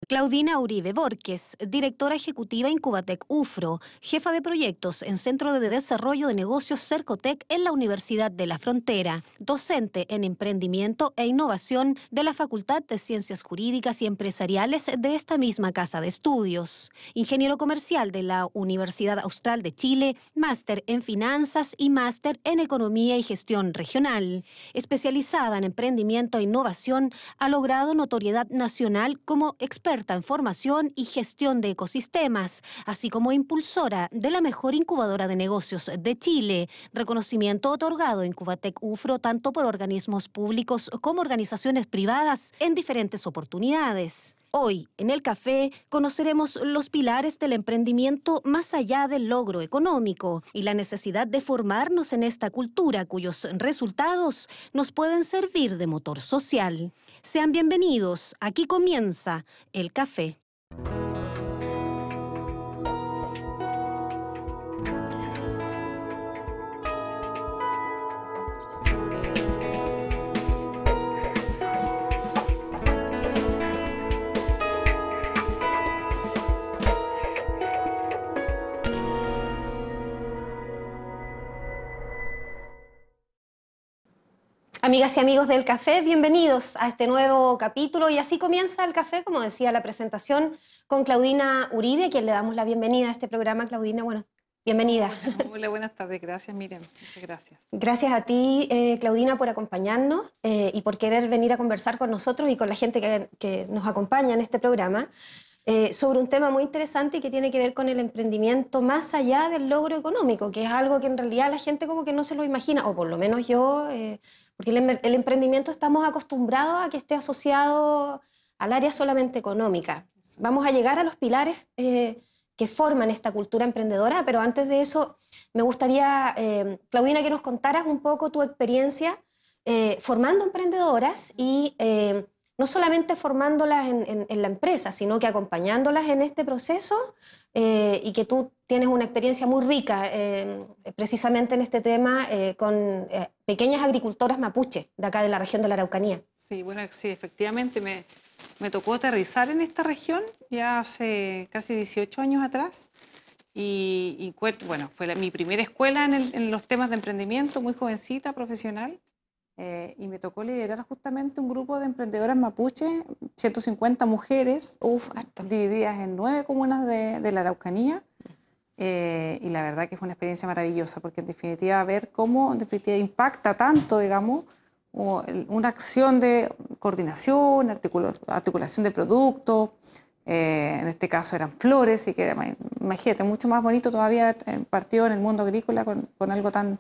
Claudina Uribe Borges, directora ejecutiva Incubatec UFRO, jefa de proyectos en Centro de Desarrollo de Negocios Cercotec en la Universidad de la Frontera, docente en Emprendimiento e Innovación de la Facultad de Ciencias Jurídicas y Empresariales de esta misma casa de estudios, ingeniero comercial de la Universidad Austral de Chile, máster en Finanzas y máster en Economía y Gestión Regional. Especializada en Emprendimiento e Innovación, ha logrado notoriedad nacional como experta en formación y gestión de ecosistemas, así como impulsora de la mejor incubadora de negocios de Chile, reconocimiento otorgado en Incubatec UFRO tanto por organismos públicos como organizaciones privadas en diferentes oportunidades. Hoy, en el café, conoceremos los pilares del emprendimiento más allá del logro económico y la necesidad de formarnos en esta cultura cuyos resultados nos pueden servir de motor social. Sean bienvenidos, aquí comienza el café. Amigas y amigos del café, bienvenidos a este nuevo capítulo y así comienza el café, como decía la presentación, con Claudina Uribe, a quien le damos la bienvenida a este programa. Claudina, bueno, bienvenida. Hola, buenas tardes, gracias Miriam, muchas gracias. Gracias a ti, Claudina, por acompañarnos y por querer venir a conversar con nosotros y con la gente que nos acompaña en este programa sobre un tema muy interesante y que tiene que ver con el emprendimiento más allá del logro económico, que es algo que en realidad la gente como que no se lo imagina, o por lo menos yo, porque el emprendimiento estamos acostumbrados a que esté asociado al área solamente económica. Vamos a llegar a los pilares que forman esta cultura emprendedora, pero antes de eso me gustaría, Claudina, que nos contaras un poco tu experiencia formando emprendedoras y no solamente formándolas en la empresa, sino que acompañándolas en este proceso y que tú tienes una experiencia muy rica precisamente en este tema con pequeñas agricultoras mapuche de acá de la región de la Araucanía. Sí, bueno, sí, efectivamente me tocó aterrizar en esta región ya hace casi 18 años atrás y bueno, fue mi primera escuela en los temas de emprendimiento, muy jovencita, profesional. Y me tocó liderar justamente un grupo de emprendedoras mapuche, 150 mujeres, divididas en 9 comunas de la Araucanía. Y la verdad que fue una experiencia maravillosa, porque en definitiva ver cómo en definitiva impacta tanto, digamos, una acción de coordinación, articulación de productos, en este caso eran flores, y que imagínate, mucho más bonito todavía partido en el mundo agrícola con algo tan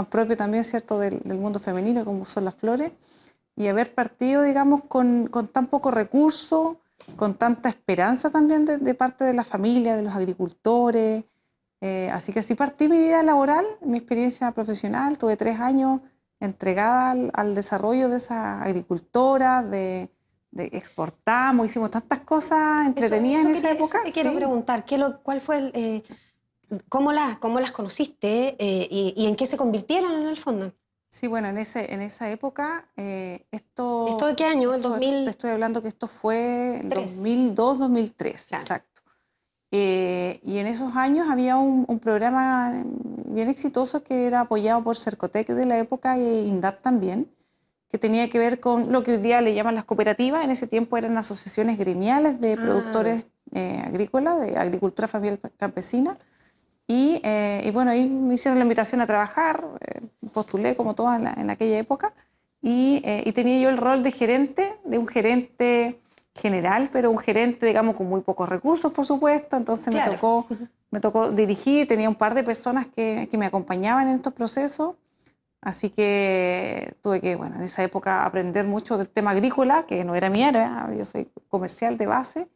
propio también, ¿cierto?, del mundo femenino como son las flores, y haber partido, digamos, con tan poco recurso, con tanta esperanza también de parte de la familia, de los agricultores. Así que así partí mi vida laboral, mi experiencia profesional. Tuve 3 años entregada al desarrollo de esa agricultora, exportamos, hicimos tantas cosas entretenidas en esa época. Eso te quiero preguntar, ¿cuál fue ¿cómo las conociste y en qué se convirtieron en el fondo? Sí, bueno, en esa época, ¿Esto de qué año? ¿El 2000? Te estoy hablando que esto fue el 2002, 2003, claro. Exacto. Y en esos años había un programa bien exitoso que era apoyado por Cercotec de la época e INDAP también, que tenía que ver con lo que hoy día le llaman las cooperativas. En ese tiempo eran asociaciones gremiales de productores agrícolas, de agricultura familiar campesina. Y bueno, ahí me hicieron la invitación a trabajar, postulé como todas en aquella época, y tenía yo el rol de un gerente general, pero un gerente, digamos, con muy pocos recursos, por supuesto. Entonces claro, me tocó dirigir, tenía un par de personas que me acompañaban en estos procesos, así que tuve que, bueno, en esa época aprender mucho del tema agrícola, que no era mi área, yo soy comercial de base.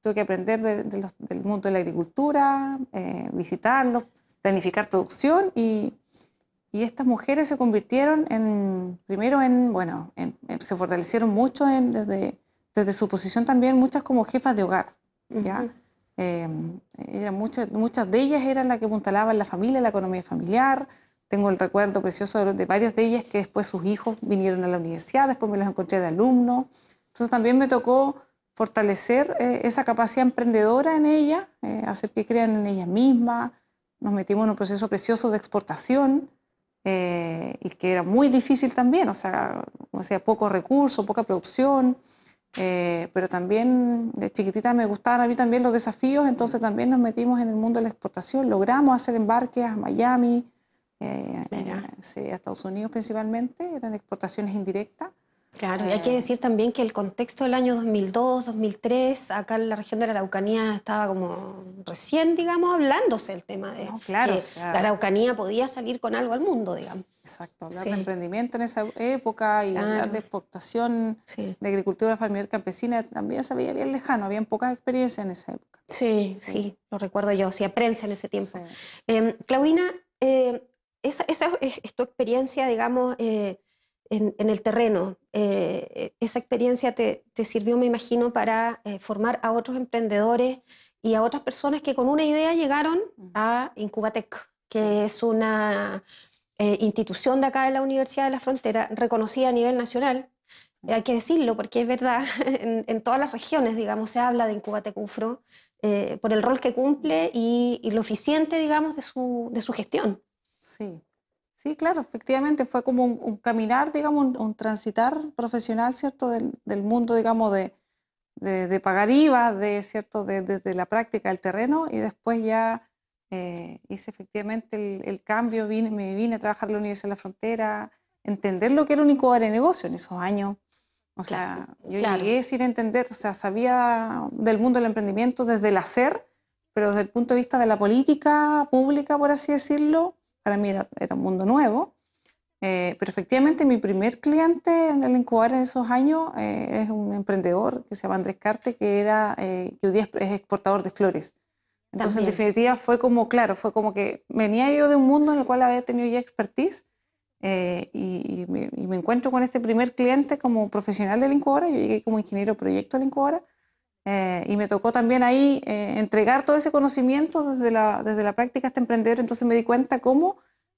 Tuve que aprender del mundo de la agricultura, visitarlos, planificar producción, y estas mujeres se convirtieron se fortalecieron mucho desde su posición también, muchas como jefas de hogar, ¿ya? Muchas de ellas eran las que apuntalaban la familia, la economía familiar. Tengo el recuerdo precioso de varias de ellas que después sus hijos vinieron a la universidad, después me los encontré de alumnos. Entonces también me tocó fortalecer esa capacidad emprendedora en ellas, hacer que crean en ellas mismas. Nos metimos en un proceso precioso de exportación y que era muy difícil también, o sea, como decía, pocos recursos, poca producción, pero también de chiquitita me gustaban a mí también los desafíos, entonces también nos metimos en el mundo de la exportación, logramos hacer embarques a Miami, sí, a Estados Unidos principalmente, eran exportaciones indirectas. Claro, y hay que decir también que el contexto del año 2002, 2003, acá en la región de la Araucanía estaba como recién, digamos, hablándose el tema de claro, que o sea, la Araucanía podía salir con algo al mundo, digamos. Exacto, hablar de emprendimiento en esa época y hablar de exportación, de agricultura familiar campesina, también se veía bien lejano, había pocas experiencias en esa época. Sí, lo recuerdo yo, hacía prensa en ese tiempo. Claudina, esa es tu experiencia, digamos, en el terreno. Esa experiencia te sirvió, me imagino, para formar a otros emprendedores y a otras personas que con una idea llegaron a Incubatec, que es una institución de acá de la Universidad de la Frontera, reconocida a nivel nacional. Hay que decirlo porque es verdad, en todas las regiones, digamos, se habla de Incubatec UFRO por el rol que cumple y lo eficiente, digamos, de su gestión. Sí, claro, efectivamente fue como un caminar, digamos, un transitar profesional, ¿cierto?, del mundo, digamos, de pagar IVA, ¿cierto?, de la práctica del terreno, y después ya hice efectivamente el cambio, me vine a trabajar en la Universidad de la Frontera, entender lo que era un incubador de negocio en esos años. O sea, yo llegué sin entender, o sea, sabía del mundo del emprendimiento desde el hacer, pero desde el punto de vista de la política pública, por así decirlo, para mí era un mundo nuevo. Pero efectivamente mi primer cliente en el incubador en esos años es un emprendedor que se llama Andrés Carte, que hoy día es exportador de flores. Entonces, en definitiva, fue como que venía yo de un mundo en el cual había tenido ya expertise y me encuentro con este primer cliente como profesional de la incubadora. Yo llegué como ingeniero de proyecto a la incubadora y me tocó también ahí entregar todo ese conocimiento desde la práctica a este emprendedor. Entonces me di cuenta cómo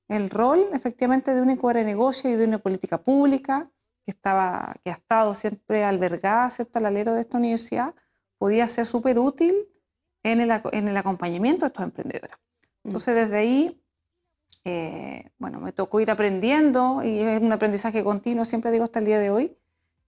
el rol efectivamente de una incubadora de negocio y de una política pública que ha estado siempre albergada, ¿cierto?, al alero de esta universidad, podía ser súper útil en el acompañamiento de estos emprendedores. Entonces desde ahí, bueno, me tocó ir aprendiendo y es un aprendizaje continuo, siempre digo hasta el día de hoy,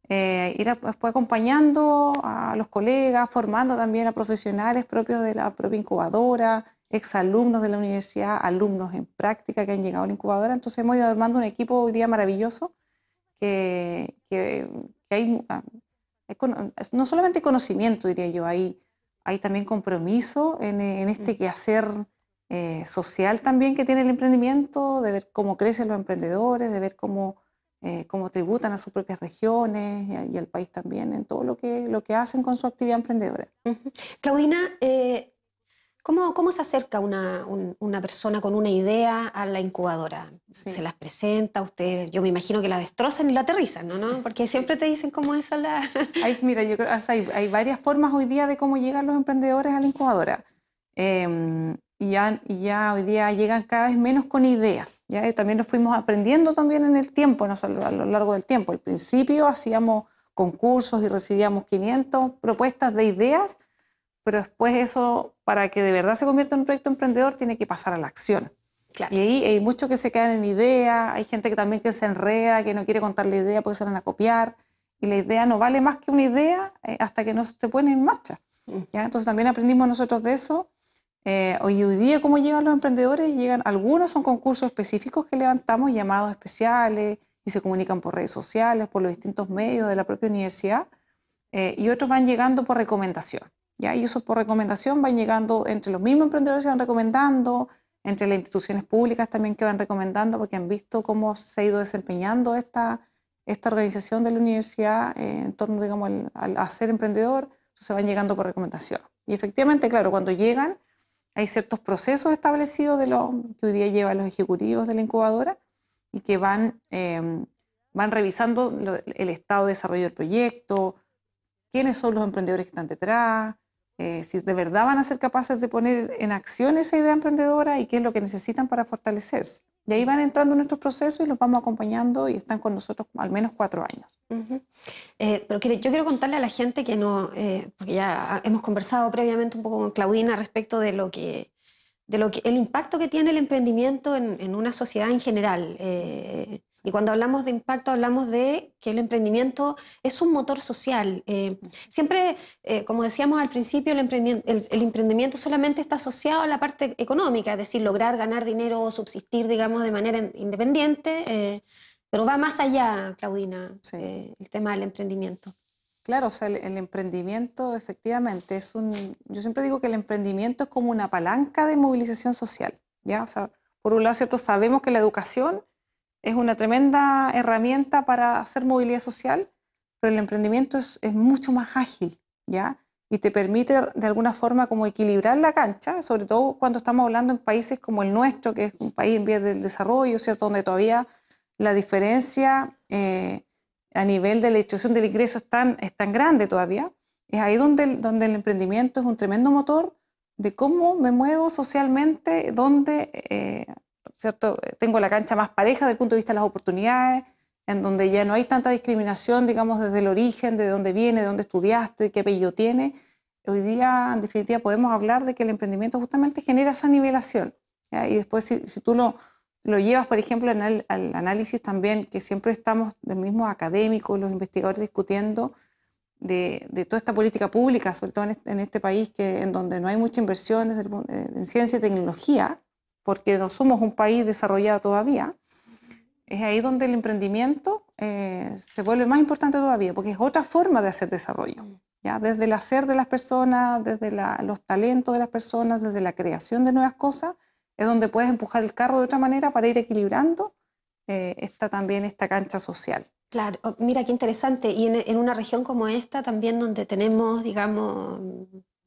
ir después acompañando a los colegas, formando también a profesionales propios de la propia incubadora, exalumnos de la universidad, alumnos en práctica que han llegado a la incubadora. Entonces hemos ido armando un equipo hoy día maravilloso que hay no solamente conocimiento, diría yo, hay también compromiso en este quehacer social también que tiene el emprendimiento, de ver cómo crecen los emprendedores, de ver cómo tributan a sus propias regiones y al país también en todo lo que hacen con su actividad emprendedora. Claudina, ¿cómo se acerca una persona con una idea a la incubadora? ¿Se las presenta usted? Yo me imagino que la destrozan y la aterrizan, ¿no? Porque siempre te dicen cómo es la... Mira, yo creo, o sea, hay varias formas hoy día de cómo llegan los emprendedores a la incubadora. Y ya hoy día llegan cada vez menos con ideas. ¿Ya? También nos fuimos aprendiendo también en el tiempo, ¿no? A lo largo del tiempo. Al principio hacíamos concursos y recibíamos 500 propuestas de ideas, pero después eso, para que de verdad se convierta en un proyecto emprendedor, tiene que pasar a la acción. Claro. Y ahí hay muchos que se quedan en idea, hay gente que también que se enreda, que no quiere contar la idea porque se van a copiar, y la idea no vale más que una idea hasta que no se pone en marcha. ¿Ya? Entonces también aprendimos nosotros de eso. Hoy día, ¿cómo llegan los emprendedores? Algunos son concursos específicos que levantamos, llamados especiales, y se comunican por redes sociales, por los distintos medios de la propia universidad, y otros van llegando por recomendación. ¿Ya? Y esos por recomendación van llegando entre los mismos emprendedores que van recomendando, entre las instituciones públicas también que van recomendando, porque han visto cómo se ha ido desempeñando esta organización de la universidad en torno, digamos, al ser emprendedor. Entonces van llegando por recomendación. Y efectivamente, claro, cuando llegan, hay ciertos procesos establecidos que hoy día llevan los ejecutivos de la incubadora y que van revisando el estado de desarrollo del proyecto, quiénes son los emprendedores que están detrás, si de verdad van a ser capaces de poner en acción esa idea emprendedora y qué es lo que necesitan para fortalecerse. Y ahí van entrando en nuestros procesos y los vamos acompañando y están con nosotros al menos 4 años. Pero yo quiero contarle a la gente que no, porque ya hemos conversado previamente un poco con Claudina respecto de el impacto que tiene el emprendimiento en una sociedad en general. Y cuando hablamos de impacto, hablamos de que el emprendimiento es un motor social. Siempre, como decíamos al principio, el emprendimiento solamente está asociado a la parte económica, es decir, lograr ganar dinero o subsistir, digamos, de manera independiente, pero va más allá, Claudina, Sí. el tema del emprendimiento. Claro, o sea, el emprendimiento efectivamente yo siempre digo que el emprendimiento es como una palanca de movilización social, ¿ya? O sea, por un lado, ¿cierto? Sabemos que la educación es una tremenda herramienta para hacer movilidad social, pero el emprendimiento es mucho más ágil, ¿ya? Y te permite de alguna forma como equilibrar la cancha, sobre todo cuando estamos hablando en países como el nuestro, que es un país en vías del desarrollo, ¿cierto? Donde todavía la diferencia a nivel de la distribución del ingreso es tan grande todavía. Es ahí donde el emprendimiento es un tremendo motor de cómo me muevo socialmente, donde ¿cierto? Tengo la cancha más pareja desde el punto de vista de las oportunidades, en donde ya no hay tanta discriminación, digamos, desde el origen, de dónde viene, de dónde estudiaste, qué apellido tiene. Hoy día, en definitiva, podemos hablar de que el emprendimiento justamente genera esa nivelación, ¿ya? Y después, si tú lo llevas, por ejemplo, al análisis también, que siempre estamos los mismos académicos, los investigadores discutiendo de toda esta política pública, sobre todo en este país en donde no hay mucha inversión en ciencia y tecnología, porque no somos un país desarrollado todavía. Es ahí donde el emprendimiento se vuelve más importante todavía, porque es otra forma de hacer desarrollo, ¿ya? Desde el hacer de las personas, desde los talentos de las personas, desde la creación de nuevas cosas, es donde puedes empujar el carro de otra manera para ir equilibrando también esta cancha social. Claro, mira qué interesante. Y en una región como esta también donde tenemos, digamos,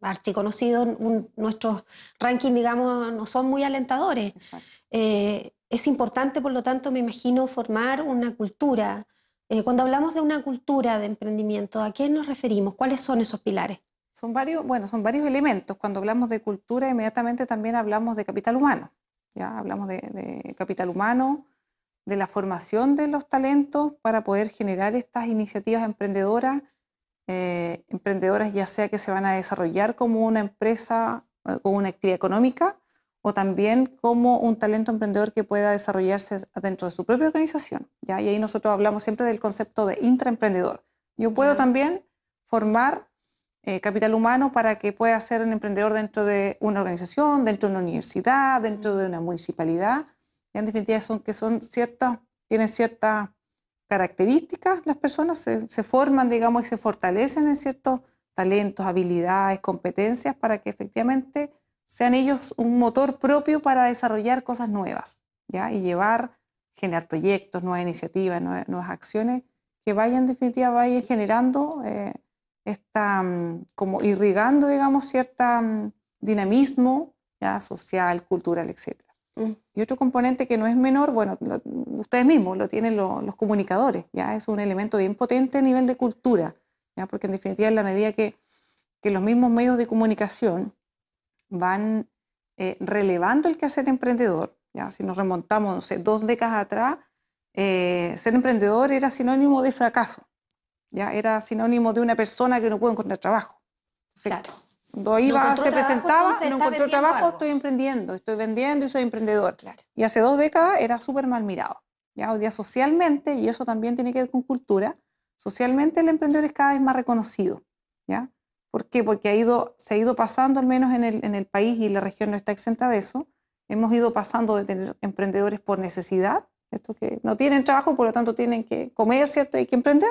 archiconocidos, nuestros rankings, digamos, no son muy alentadores. Es importante, por lo tanto, me imagino, formar una cultura. Cuando hablamos de una cultura de emprendimiento, ¿a qué nos referimos? ¿Cuáles son esos pilares? Son varios elementos. Cuando hablamos de cultura, inmediatamente también hablamos de capital humano, ¿ya? Hablamos de capital humano, de la formación de los talentos para poder generar estas iniciativas emprendedoras, ya sea que se van a desarrollar como una empresa, como una actividad económica, o también como un talento emprendedor que pueda desarrollarse dentro de su propia organización, ¿ya? Y ahí nosotros hablamos siempre del concepto de intraemprendedor. Yo puedo también formar capital humano para que pueda ser un emprendedor dentro de una organización, dentro de una universidad, dentro de una municipalidad. Y en definitiva tienen ciertas características, las personas se forman, digamos, y se fortalecen en ciertos talentos, habilidades, competencias para que efectivamente sean ellos un motor propio para desarrollar cosas nuevas, ¿ya? Y generar proyectos, nuevas iniciativas, nuevas acciones que vayan, en definitiva, vayan generando como irrigando, digamos, cierto dinamismo, ¿ya? Social, cultural, etc. Y otro componente que no es menor, bueno, ustedes mismos lo tienen los comunicadores, ¿ya? Es un elemento bien potente a nivel de cultura, ¿ya? Porque en definitiva en la medida que los mismos medios de comunicación van relevando el quehacer emprendedor, ¿ya? Si nos remontamos, no sé, 2 décadas atrás, ser emprendedor era sinónimo de fracaso, ¿ya? Era sinónimo de una persona que no puede encontrar trabajo. Entonces, claro. Cuando se presentaba, no encontró trabajo, algo. estoy emprendiendo, estoy vendiendo y soy emprendedor. Claro. Y hace 2 décadas era súper mal mirado, ¿ya? Hoy día socialmente, y eso también tiene que ver con cultura, socialmente el emprendedor es cada vez más reconocido, ¿ya? ¿Por qué? Porque se ha ido pasando, al menos en el país, y la región no está exenta de eso, hemos ido pasando de tener emprendedores por necesidad, estos que no tienen trabajo, por lo tanto tienen que comer, ¿cierto? Hay que emprender,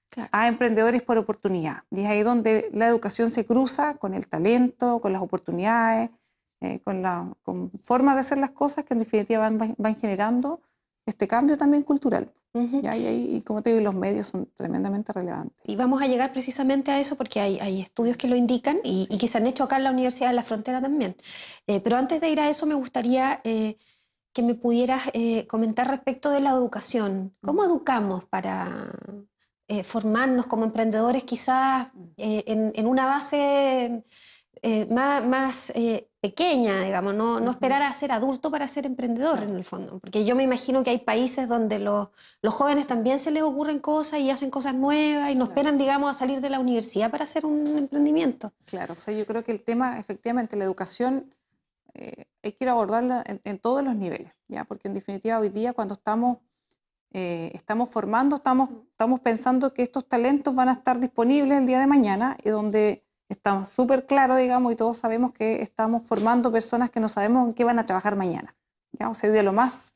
claro, a emprendedores por oportunidad. Y es ahí donde la educación se cruza con el talento, con las oportunidades, con formas de hacer las cosas que en definitiva van generando este cambio también cultural. ¿Ya? Y como te digo, los medios son tremendamente relevantes. Y vamos a llegar precisamente a eso porque hay estudios que lo indican y que se han hecho acá en la Universidad de la Frontera también. Pero antes de ir a eso me gustaría que me pudieras comentar respecto de la educación. ¿Cómo educamos para formarnos como emprendedores quizás en una base más pequeña, digamos, no esperar a ser adulto para ser emprendedor en el fondo, porque yo me imagino que hay países donde los jóvenes también se les ocurren cosas y hacen cosas nuevas y no esperan, digamos, a salir de la universidad para hacer un emprendimiento. Claro, o sea, yo creo que el tema, efectivamente, la educación hay que ir a abordarla en todos los niveles, ¿ya? Porque en definitiva hoy día cuando estamos formando, estamos pensando que estos talentos van a estar disponibles el día de mañana y donde estamos súper claros, digamos, y todos sabemos que estamos formando personas que no sabemos en qué van a trabajar mañana, ¿ya? O sea, hoy día lo más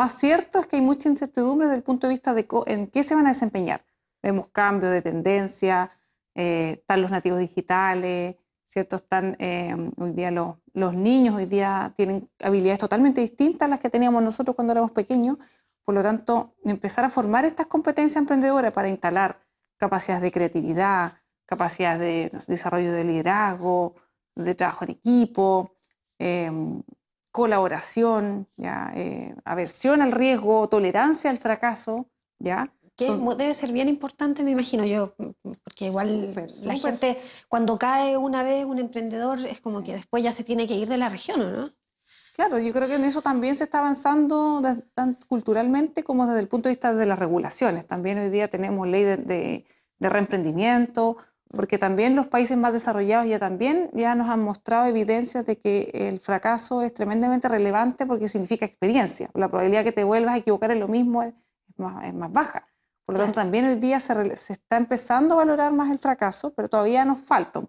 cierto es que hay mucha incertidumbre desde el punto de vista de en qué se van a desempeñar. Vemos cambios de tendencia, están los nativos digitales, ¿cierto? Están hoy día los niños, hoy día tienen habilidades totalmente distintas a las que teníamos nosotros cuando éramos pequeños. Por lo tanto, empezar a formar estas competencias emprendedoras para instalar capacidades de creatividad, capacidades de desarrollo de liderazgo, de trabajo en equipo, colaboración, ¿ya? Aversión al riesgo, tolerancia al fracaso, ¿ya? Que debe ser bien importante, me imagino yo, porque igual la gente, cuando cae una vez un emprendedor, es como que después ya se tiene que ir de la región, ¿o no? Claro, yo creo que en eso también se está avanzando tanto culturalmente como desde el punto de vista de las regulaciones. También hoy día tenemos ley de reemprendimiento, porque también los países más desarrollados ya nos han mostrado evidencias de que el fracaso es tremendamente relevante porque significa experiencia. La probabilidad que te vuelvas a equivocar en lo mismo es más baja. Por lo tanto, también hoy día se está empezando a valorar más el fracaso, pero todavía nos falta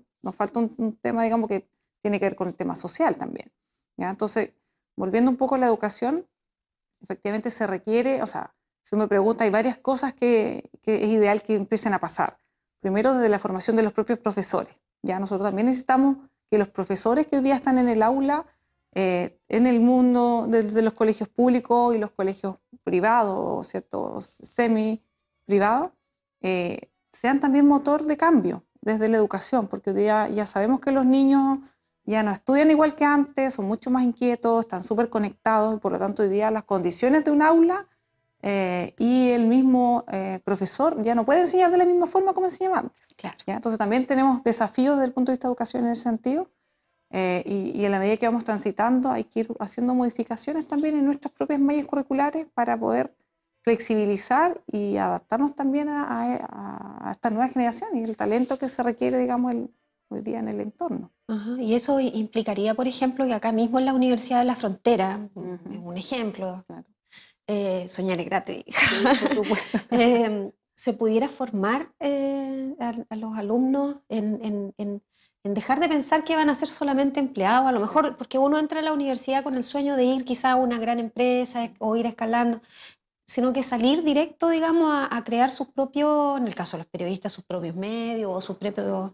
un tema, digamos, que tiene que ver con el tema social también, ¿ya? Entonces, volviendo un poco a la educación, efectivamente se requiere, o sea, si me pregunta, hay varias cosas que es ideal que empiecen a pasar. Primero, desde la formación de los propios profesores. Ya nosotros también necesitamos que los profesores que hoy día están en el aula, en el mundo de los colegios públicos y los colegios privados, ¿cierto? Semi-privados, sean también motor de cambio desde la educación, porque hoy día ya sabemos que los niños ya no estudian igual que antes, son mucho más inquietos, están súper conectados, y por lo tanto hoy día las condiciones de un aula y el mismo profesor ya no puede enseñar de la misma forma como enseñaba antes. Claro. ¿Ya? Entonces también tenemos desafíos desde el punto de vista de educación en ese sentido, y en la medida que vamos transitando hay que ir haciendo modificaciones también en nuestras propias mallas curriculares para poder flexibilizar y adaptarnos también a esta nueva generación y el talento que se requiere, digamos, hoy día en el entorno. Ajá. Y eso implicaría, por ejemplo, que acá mismo en la Universidad de la Frontera, es un ejemplo, Claro. Soñar es gratis, Sí, por supuesto. se pudiera formar a los alumnos en dejar de pensar que van a ser solamente empleados, a lo mejor porque uno entra a la universidad con el sueño de ir quizá a una gran empresa o ir escalando, sino que salir directo, digamos, a crear sus propios, en el caso de los periodistas, sus propios medios o sus propios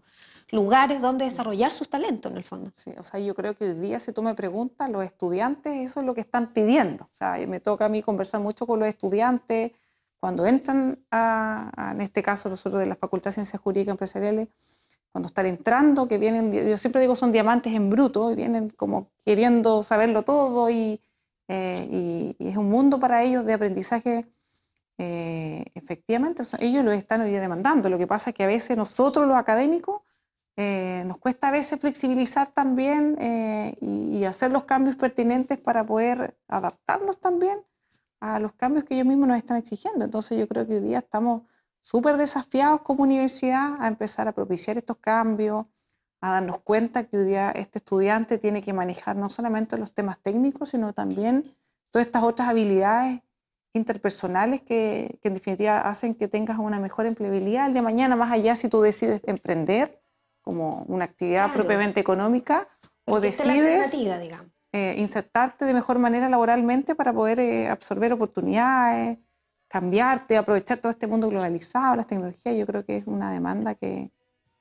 lugares donde desarrollar sus talentos, en el fondo. Sí, o sea, yo creo que hoy día, si tú me preguntas, los estudiantes eso es lo que están pidiendo. O sea, me toca a mí conversar mucho con los estudiantes cuando entran en este caso nosotros de la Facultad de Ciencias Jurídicas Empresariales, cuando están entrando, que vienen, yo siempre digo son diamantes en bruto, y vienen como queriendo saberlo todo y es un mundo para ellos de aprendizaje. Efectivamente, ellos lo están hoy día demandando. Lo que pasa es que a veces nosotros los académicos nos cuesta a veces flexibilizar también y hacer los cambios pertinentes para poder adaptarnos también a los cambios que ellos mismos nos están exigiendo. Entonces yo creo que hoy día estamos súper desafiados como universidad a empezar a propiciar estos cambios, a darnos cuenta que hoy día este estudiante tiene que manejar no solamente los temas técnicos, sino también todas estas otras habilidades interpersonales que en definitiva hacen que tengas una mejor empleabilidad el día de mañana, más allá si tú decides emprender como una actividad propiamente económica o decides insertarte de mejor manera laboralmente para poder absorber oportunidades, cambiarte, aprovechar todo este mundo globalizado, las tecnologías. Yo creo que es una demanda que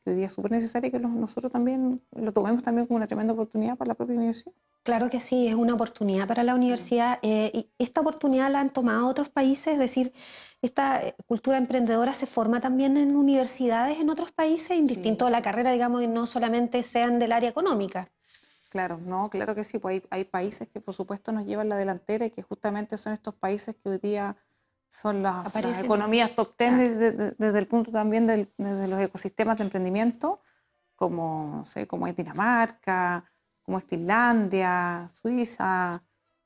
hoy día es súper necesaria y que nosotros también lo tomemos también como una tremenda oportunidad para la propia universidad. Claro que sí, es una oportunidad para la universidad. Y esta oportunidad la han tomado otros países, es decir, esta cultura emprendedora se forma también en universidades en otros países, indistinto de la carrera, digamos, y no solamente sean del área económica. Claro, no, claro que sí, pues hay países que por supuesto nos llevan la delantera y que justamente son estos países que hoy día son las economías top 10 desde el punto también de los ecosistemas de emprendimiento, como, no sé, como es Dinamarca, como es Finlandia, Suiza,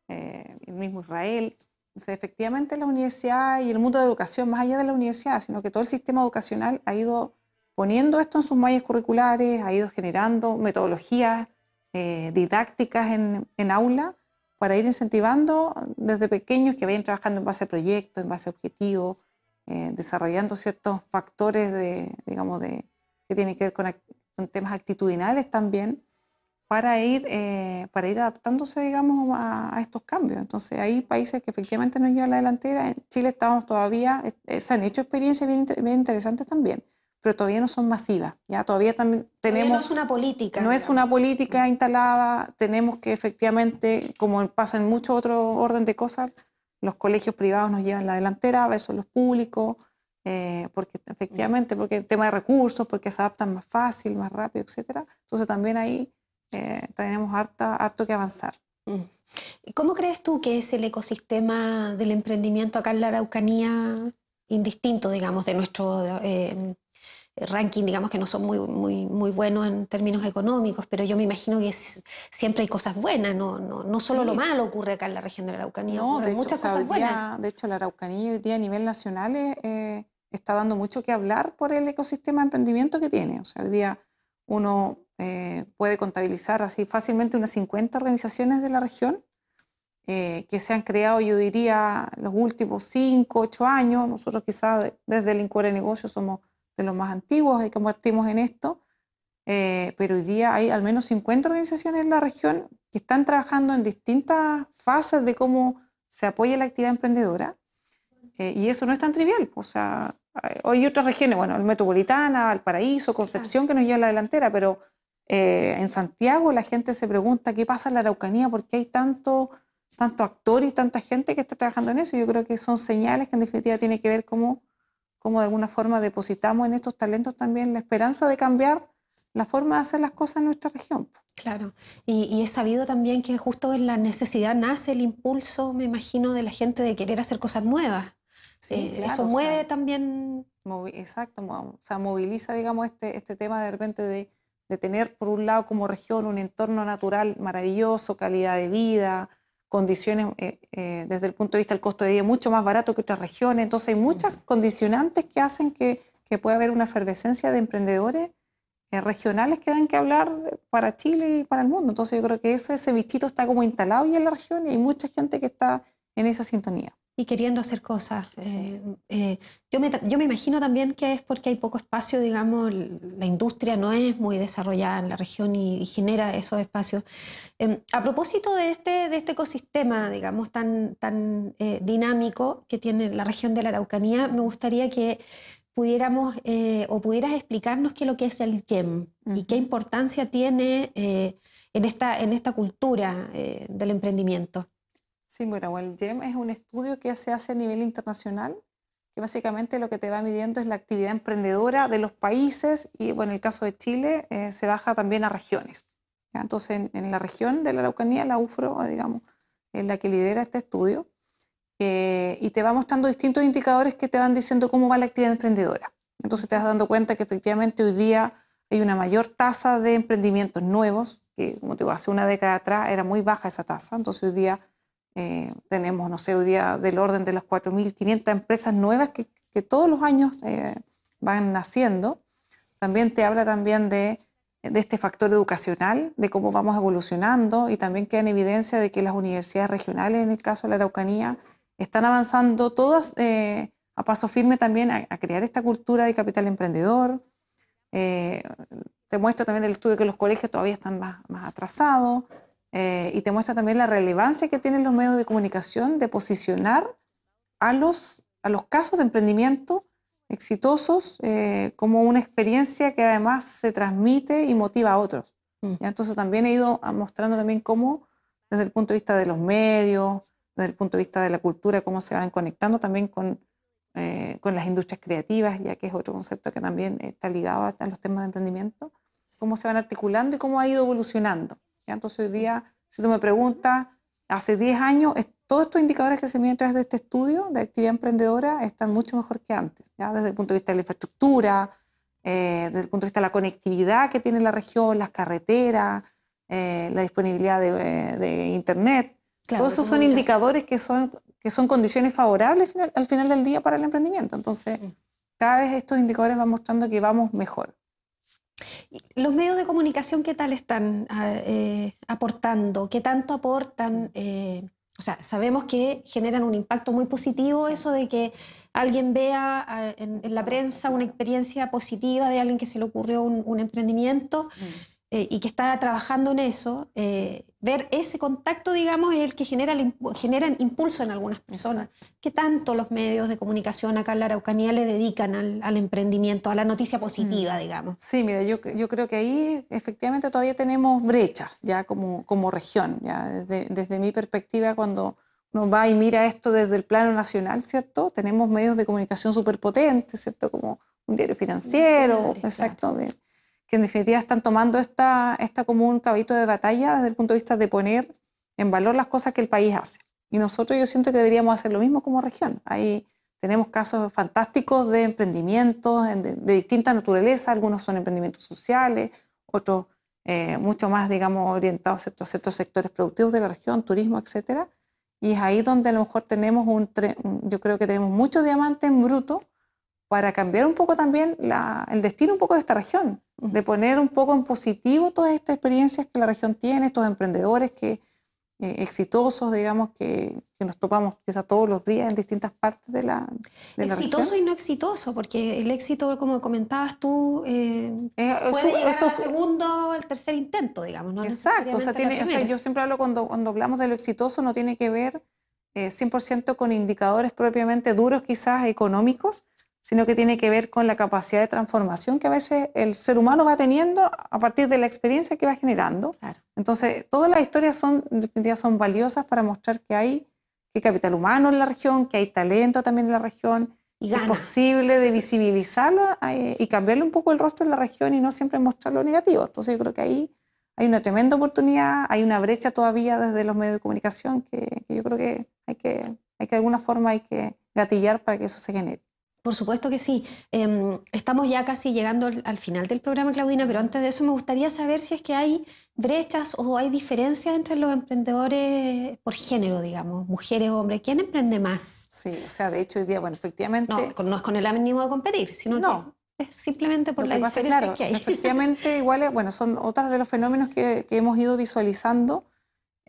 el mismo Israel. Entonces, efectivamente, la universidad y el mundo de educación, más allá de la universidad, sino que todo el sistema educacional ha ido poniendo esto en sus mallas curriculares, ha ido generando metodologías didácticas en aula para ir incentivando desde pequeños que vayan trabajando en base a proyectos, en base a objetivos, desarrollando ciertos factores digamos, que tienen que ver con temas actitudinales también, para ir adaptándose, digamos, a estos cambios. Entonces, hay países que efectivamente nos llevan a la delantera. En Chile estamos todavía, se han hecho experiencias bien interesantes también, pero todavía no son masivas. ¿Ya? Todavía también tenemos... No es una política. No es una política instalada. Tenemos que efectivamente, como pasa en mucho otro orden de cosas, los colegios privados nos llevan la delantera versus los públicos, porque efectivamente, porque el tema de recursos, porque se adaptan más fácil, más rápido, etc. Entonces también ahí tenemos harto que avanzar. ¿Cómo crees tú que es el ecosistema del emprendimiento acá en la Araucanía, indistinto, digamos, de nuestro ranking, digamos que no son muy buenos en términos económicos, pero yo me imagino que siempre hay cosas buenas, no solo lo malo ocurre acá en la región de la Araucanía, no, ocurren muchas cosas buenas. De hecho, la Araucanía hoy día a nivel nacional está dando mucho que hablar por el ecosistema de emprendimiento que tiene. O sea, hoy día uno puede contabilizar así fácilmente unas 50 organizaciones de la región que se han creado, yo diría, los últimos 5, 8 años. Nosotros quizás desde el Incuba de Negocios somos de los más antiguos y convertimos en esto, pero hoy día hay al menos 50 organizaciones en la región que están trabajando en distintas fases de cómo se apoya la actividad emprendedora, y eso no es tan trivial. O sea, hay otras regiones, bueno, el Metropolitana, Valparaíso, Concepción, que nos lleva a la delantera, pero en Santiago la gente se pregunta qué pasa en la Araucanía, por qué hay tanto actor y tanta gente que está trabajando en eso. Yo creo que son señales que en definitiva tienen que ver cómo de alguna forma depositamos en estos talentos también la esperanza de cambiar la forma de hacer las cosas en nuestra región. Claro, y he sabido también que justo en la necesidad nace el impulso, me imagino, de la gente de querer hacer cosas nuevas. Sí, claro, eso mueve también... Exacto, o sea, moviliza, digamos, este tema de repente de tener, por un lado, como región, un entorno natural maravilloso, calidad de vida, condiciones desde el punto de vista del costo de vida mucho más barato que otras regiones. Entonces hay muchas condicionantes que hacen que pueda haber una efervescencia de emprendedores regionales que dan que hablar para Chile y para el mundo. Entonces yo creo que ese bichito está como instalado ya en la región y hay mucha gente que está en esa sintonía. Y queriendo hacer cosas. Sí. Yo me imagino también que es porque hay poco espacio, digamos, la industria no es muy desarrollada en la región y genera esos espacios. A propósito de este ecosistema, digamos, tan dinámico que tiene la región de la Araucanía, me gustaría que pudiéramos o pudieras explicarnos qué es lo que es el GEM y qué importancia tiene en esta cultura del emprendimiento. Sí, bueno, el GEM es un estudio que se hace a nivel internacional, que básicamente lo que te va midiendo es la actividad emprendedora de los países y, bueno, en el caso de Chile se baja también a regiones. ¿Ya? Entonces, en la región de la Araucanía, la UFRO, digamos, es la que lidera este estudio, y te va mostrando distintos indicadores que te van diciendo cómo va la actividad emprendedora. Entonces te vas dando cuenta que efectivamente hoy día hay una mayor tasa de emprendimientos nuevos, que como te digo, hace una década atrás era muy baja esa tasa. Entonces hoy día tenemos, no sé, hoy día del orden de las 4.500 empresas nuevas que todos los años van naciendo. También te habla también de este factor educacional, de cómo vamos evolucionando, y también queda en evidencia de que las universidades regionales, en el caso de la Araucanía, están avanzando todas a paso firme también a crear esta cultura de capital emprendedor. Te muestra también el estudio que los colegios todavía están más atrasados. Y te muestra también la relevancia que tienen los medios de comunicación de posicionar a los casos de emprendimiento exitosos como una experiencia que además se transmite y motiva a otros. ¿Ya? Entonces también he ido mostrando también cómo desde el punto de vista de los medios, desde el punto de vista de la cultura, cómo se van conectando también con las industrias creativas, ya que es otro concepto que también está ligado a los temas de emprendimiento, cómo se van articulando y cómo ha ido evolucionando. ¿Ya? Entonces hoy día, si tú me preguntas, hace 10 años, todos estos indicadores que se miden a través de este estudio de actividad emprendedora están mucho mejor que antes, ¿ya? Desde el punto de vista de la infraestructura, desde el punto de vista de la conectividad que tiene la región, las carreteras, la disponibilidad de Internet. Claro, Todos esos son indicadores que son condiciones favorables al final del día para el emprendimiento. Entonces, cada vez estos indicadores van mostrando que vamos mejor. ¿Los medios de comunicación qué tal están aportando? ¿Qué tanto aportan? O sea, sabemos que generan un impacto muy positivo eso de que alguien vea en la prensa una experiencia positiva de alguien que se le ocurrió un emprendimiento y que está trabajando en eso. Ver ese contacto, digamos, es el que generan impulso en algunas personas. Exacto. ¿Qué tanto los medios de comunicación acá en la Araucanía le dedican al emprendimiento, a la noticia positiva, digamos? Sí, mira, yo creo que ahí efectivamente todavía tenemos brechas ya como región. Ya desde mi perspectiva, cuando uno va y mira esto desde el plano nacional, ¿cierto? Tenemos medios de comunicación súper potentes, ¿cierto? Como un diario financiero, exacto, claro, que en definitiva están tomando esta como un caballito de batalla desde el punto de vista de poner en valor las cosas que el país hace. Y nosotros yo siento que deberíamos hacer lo mismo como región. Ahí tenemos casos fantásticos de emprendimientos de distinta naturaleza. Algunos son emprendimientos sociales, otros mucho más, digamos, orientados a ciertos sectores productivos de la región, turismo, etcétera. Y es ahí donde a lo mejor tenemos yo creo que tenemos muchos diamantes en bruto para cambiar un poco también el destino un poco de esta región, de poner un poco en positivo todas estas experiencias que la región tiene, estos emprendedores exitosos, digamos, que nos topamos quizás todos los días en distintas partes de la región. Exitoso y no exitoso, porque el éxito, como comentabas tú, puede llegar al segundo, al tercer intento, digamos, ¿no? Exacto, o sea, yo siempre hablo cuando hablamos de lo exitoso, no tiene que ver 100% con indicadores propiamente duros, quizás económicos, sino que tiene que ver con la capacidad de transformación que a veces el ser humano va teniendo a partir de la experiencia que va generando. Claro. Entonces, todas las historias en definitiva son valiosas para mostrar que hay capital humano en la región, que hay talento también en la región, y es posible de visibilizarlo y cambiarle un poco el rostro en la región y no siempre mostrar lo negativo. Entonces, yo creo que ahí hay una tremenda oportunidad, hay una brecha todavía desde los medios de comunicación que yo creo que hay que de alguna forma hay que gatillar para que eso se genere. Por supuesto que sí. Estamos ya casi llegando al final del programa, Claudina, pero antes de eso me gustaría saber si es que hay brechas o hay diferencias entre los emprendedores por género, digamos, mujeres o hombres. ¿Quién emprende más? Sí, o sea, de hecho hoy día, bueno, efectivamente... No es con el ánimo de competir, sino que es simplemente por la diferencia, claro, que hay. Efectivamente, igual, bueno, son otros de los fenómenos que hemos ido visualizando.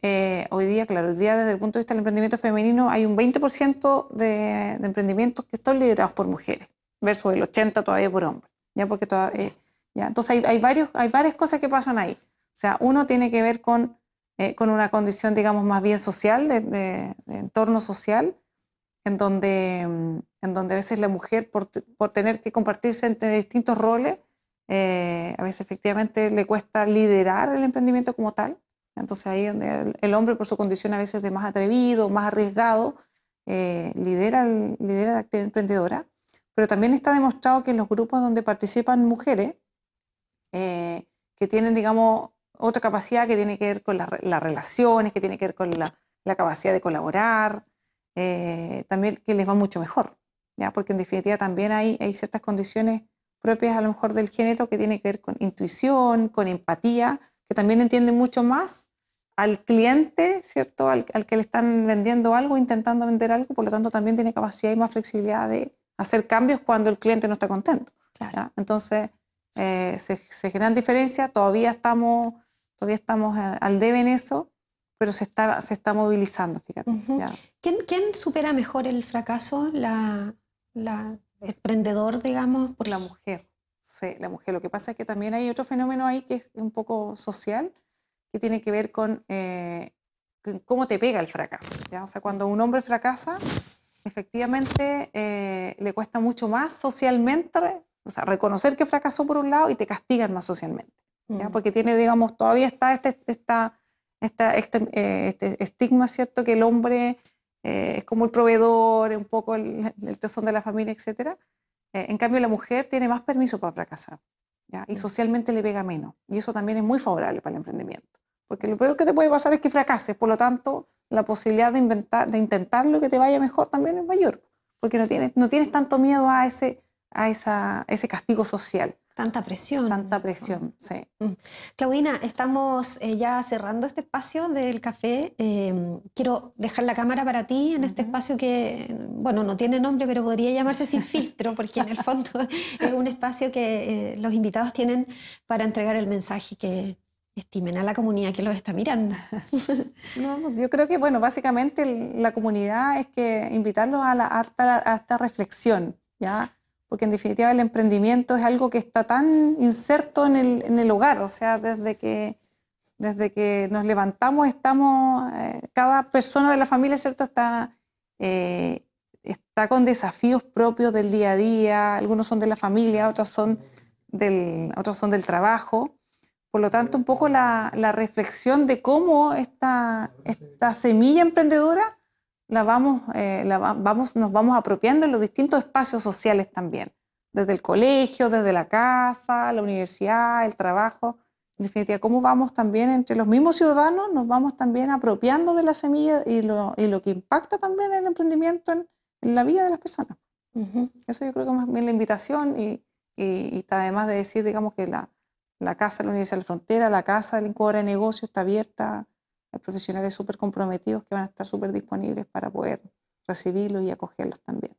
Hoy día, claro, hoy día desde el punto de vista del emprendimiento femenino hay un 20% de emprendimientos que están liderados por mujeres versus el 80% todavía por hombres. ¿Ya? Porque ¿ya? Entonces hay varias cosas que pasan ahí. O sea, uno tiene que ver con una condición, digamos, más bien social, de entorno social, en donde a veces la mujer, por tener que compartirse entre distintos roles, a veces efectivamente le cuesta liderar el emprendimiento como tal. Entonces ahí donde el hombre, por su condición a veces de más atrevido, más arriesgado, lidera la actividad emprendedora. Pero también está demostrado que en los grupos donde participan mujeres, que tienen, digamos, otra capacidad que tiene que ver con las relaciones, que tiene que ver con la capacidad de colaborar, también que les va mucho mejor, ¿ya? Porque en definitiva también hay ciertas condiciones propias a lo mejor del género que tienen que ver con intuición, con empatía, que también entienden mucho más al cliente, ¿cierto? Al que le están vendiendo algo, intentando vender algo, por lo tanto también tiene capacidad y más flexibilidad de hacer cambios cuando el cliente no está contento. Claro. ¿Ya? Entonces se generan diferencias, todavía estamos al debe en eso, pero se está movilizando, fíjate. ¿Ya? ¿Quién supera mejor el fracaso? ¿La emprendedor, digamos? Por la mujer. Sí, la mujer. Lo que pasa es que también hay otro fenómeno ahí que es un poco social, que tiene que ver con cómo te pega el fracaso, ¿ya? O sea, cuando un hombre fracasa, efectivamente le cuesta mucho más socialmente, o sea, reconocer que fracasó por un lado y te castigan más socialmente, ¿ya? Porque tiene, digamos, todavía está este estigma, ¿cierto? Que el hombre es como el proveedor, un poco el tesón de la familia, etcétera. En cambio, la mujer tiene más permiso para fracasar, ¿ya? Y socialmente le pega menos. Y eso también es muy favorable para el emprendimiento. Porque lo peor que te puede pasar es que fracases. Por lo tanto, la posibilidad de intentarlo, que te vaya mejor, también es mayor. Porque no tienes tanto miedo a ese castigo social. Tanta presión. Tanta presión, sí. Claudina, estamos ya cerrando este espacio del café. Quiero dejar la cámara para ti en este espacio que, bueno, no tiene nombre, pero podría llamarse Sin Filtro, porque en el fondo es un espacio que los invitados tienen para entregar el mensaje que estimen a la comunidad que los está mirando. No, yo creo que, bueno, básicamente la comunidad es que invitarlos a esta reflexión, ¿ya? Porque en definitiva el emprendimiento es algo que está tan inserto en el hogar, o sea, desde que nos levantamos estamos, cada persona de la familia, ¿cierto?, está con desafíos propios del día a día, algunos son de la familia, otros son del trabajo. Por lo tanto, un poco la reflexión de cómo esta semilla emprendedora nos vamos apropiando en los distintos espacios sociales también, desde el colegio, desde la casa, la universidad, el trabajo. En definitiva, cómo vamos también entre los mismos ciudadanos, nos vamos también apropiando de la semilla y lo que impacta también el emprendimiento en la vida de las personas. Eso yo creo que es más bien la invitación y está además de decir, digamos, que la casa de la Universidad de la Frontera, la casa de la incubadora de negocios está abierta. Hay profesionales súper comprometidos que van a estar súper disponibles para poder recibirlos y acogerlos también.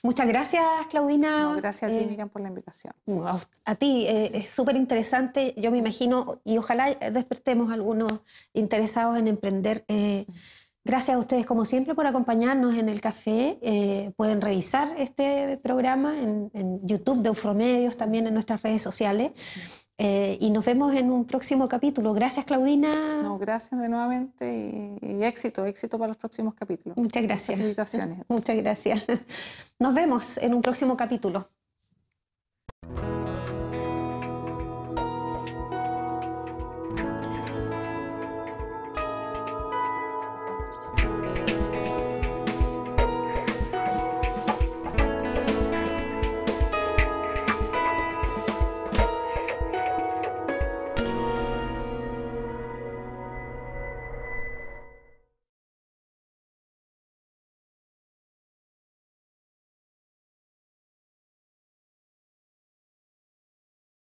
Muchas gracias, Claudina. No, gracias a ti, Miriam, por la invitación. A ti, es súper interesante. Yo me imagino, y ojalá despertemos a algunos interesados en emprender. Gracias a ustedes, como siempre, por acompañarnos en el café. Pueden revisar este programa en YouTube de Ufromedios, también en nuestras redes sociales. Y nos vemos en un próximo capítulo. Gracias, Claudina. No, gracias de nuevamente y éxito para los próximos capítulos. Muchas gracias. Felicitaciones. Muchas gracias. Nos vemos en un próximo capítulo.